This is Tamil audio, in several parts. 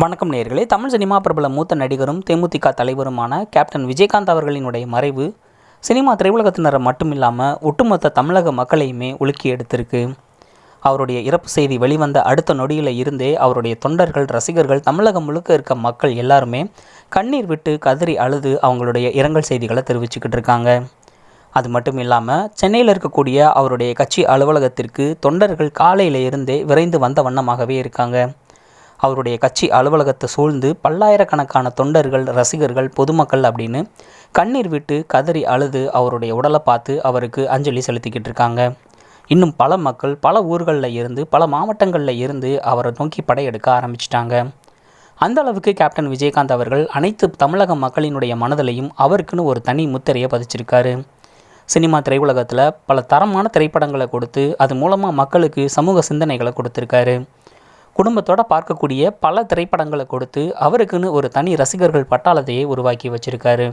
வணக்கம் நேயர்களே. தமிழ் சினிமா பிரபல மூத்த நடிகரும் தேமுதிக தலைவருமான கேப்டன் விஜயகாந்த் அவர்களினுடைய மறைவு சினிமா திரையுலகத்தினரை மட்டும் இல்லாமல் ஒட்டுமொத்த தமிழக மக்களையுமே உலுக்கி எடுத்திருக்கு. அவருடைய இறப்பு செய்தி வெளிவந்த அடுத்த நொடியில் இருந்தே அவருடைய தொண்டர்கள், ரசிகர்கள், தமிழகம் முழுக்க இருக்க மக்கள் எல்லாருமே கண்ணீர் விட்டு கதறி அழுது அவங்களுடைய இரங்கல் செய்திகளை தெரிவிச்சுக்கிட்டு இருக்காங்க. அது மட்டும் இல்லாமல் சென்னையில் இருக்கக்கூடிய அவருடைய கட்சி அலுவலகத்திற்கு தொண்டர்கள் காலையில் இருந்தே விரைந்து வந்த வண்ணமாகவே இருக்காங்க. அவருடைய கட்சி அலுவலகத்தை சூழ்ந்து பல்லாயிரக்கணக்கான தொண்டர்கள், ரசிகர்கள், பொதுமக்கள் அப்படின்னு கண்ணீர் விட்டு கதறி அழுது அவருடைய உடலை பார்த்து அவருக்கு அஞ்சலி செலுத்திக்கிட்டு இருக்காங்க. இன்னும் பல மக்கள் பல ஊர்களில் இருந்து, பல மாவட்டங்களில் இருந்து அவரை நோக்கி படையெடுக்க ஆரம்பிச்சிட்டாங்க. அந்த அளவுக்கு கேப்டன் விஜயகாந்த் அவர்கள் அனைத்து தமிழக மக்களினுடைய மனதிலையும் அவருக்குன்னு ஒரு தனி முத்திரையை பதிச்சிருக்காரு. சினிமா திரையுலகத்தில் பல தரமான திரைப்படங்களை கொடுத்து அது மூலமாக மக்களுக்கு சமூக சிந்தனைகளை கொடுத்துருக்காரு. குடும்பத்தோடு பார்க்கக்கூடிய பல திரைப்படங்களை கொடுத்து அவருக்குன்னு ஒரு தனி ரசிகர்கள் பட்டாளத்தையே உருவாக்கி வச்சிருக்காரு.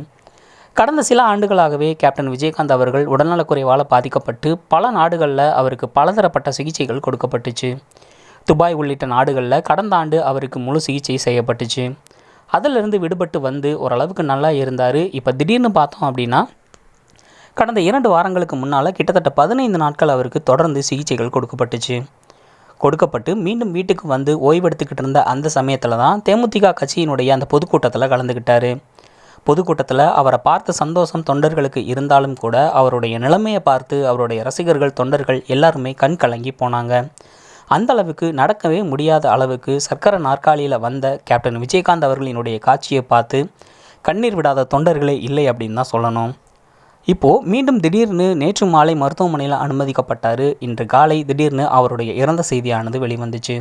கடந்த சில ஆண்டுகளாகவே கேப்டன் விஜயகாந்த் அவர்கள் உடல்நலக்குறைவால் பாதிக்கப்பட்டு பல நாடுகளில் அவருக்கு பலதரப்பட்ட சிகிச்சைகள் கொடுக்கப்பட்டுச்சு. துபாய் உள்ளிட்ட நாடுகளில் கடந்த ஆண்டு அவருக்கு முழு சிகிச்சை செய்யப்பட்டுச்சு. அதிலிருந்து விடுபட்டு வந்து ஓரளவுக்கு நல்லா இருந்தார். இப்போ திடீர்னு பார்த்தோம் அப்படின்னா கடந்த 2 வாரங்களுக்கு முன்னால் கிட்டத்தட்ட 15 நாட்கள் அவருக்கு தொடர்ந்து சிகிச்சைகள் கொடுக்கப்பட்டு மீண்டும் வீட்டுக்கு வந்து ஓய்வெடுத்துக்கிட்டு இருந்த அந்த சமயத்தில் தான் தேமுதிக கட்சியினுடைய அந்த பொதுக்கூட்டத்தில் கலந்துக்கிட்டார். பொதுக்கூட்டத்தில் அவரை பார்த்த சந்தோஷம் தொண்டர்களுக்கு இருந்தாலும் கூட அவருடைய நிலைமையை பார்த்து அவருடைய ரசிகர்கள், தொண்டர்கள் எல்லாருமே கண் கலங்கி போனாங்க. அந்த அளவுக்கு நடக்கவே முடியாத அளவுக்கு சக்கர நாற்காலியில் வந்த கேப்டன் விஜயகாந்த் அவர்களினுடைய காட்சியை பார்த்து கண்ணீர் விடாத தொண்டர்களே இல்லை அப்படின்னு தான் சொல்லணும். இப்போது மீண்டும் திடீர்னு நேற்று மாலை மருத்துவமனையில் அனுமதிக்கப்பட்டார். இன்று காலை திடீர்னு அவருடைய இறந்த செய்தியானது வெளிவந்துச்சு.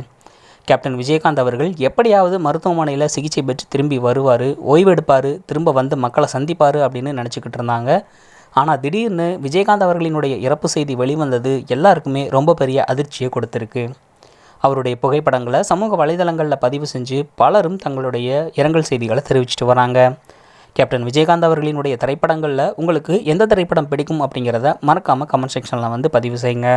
கேப்டன் விஜயகாந்த் அவர்கள் எப்படியாவது மருத்துவமனையில் சிகிச்சை பெற்று திரும்பி வருவார், ஓய்வெடுப்பார், திரும்ப வந்து மக்களை சந்திப்பார் அப்படின்னு நினச்சிக்கிட்டு இருந்தாங்க. ஆனால் திடீர்னு விஜயகாந்த் அவர்களினுடைய இறப்பு செய்தி வெளிவந்தது எல்லாருக்குமே ரொம்ப பெரிய அதிர்ச்சியை கொடுத்துருக்கு. அவருடைய புகைப்படங்களை சமூக வலைதளங்களில் பதிவு செஞ்சு பலரும் தங்களுடைய இரங்கல் செய்திகளை தெரிவிச்சிட்டு வராங்க. கேப்டன் விஜயகாந்த் அவர்களினுடைய திரைப்படங்களில் உங்களுக்கு எந்த திரைப்படம் பிடிக்கும் அப்படிங்கிறத மறக்காமல் கமெண்ட் செக்ஷனில் வந்து பதிவு செய்யுங்க.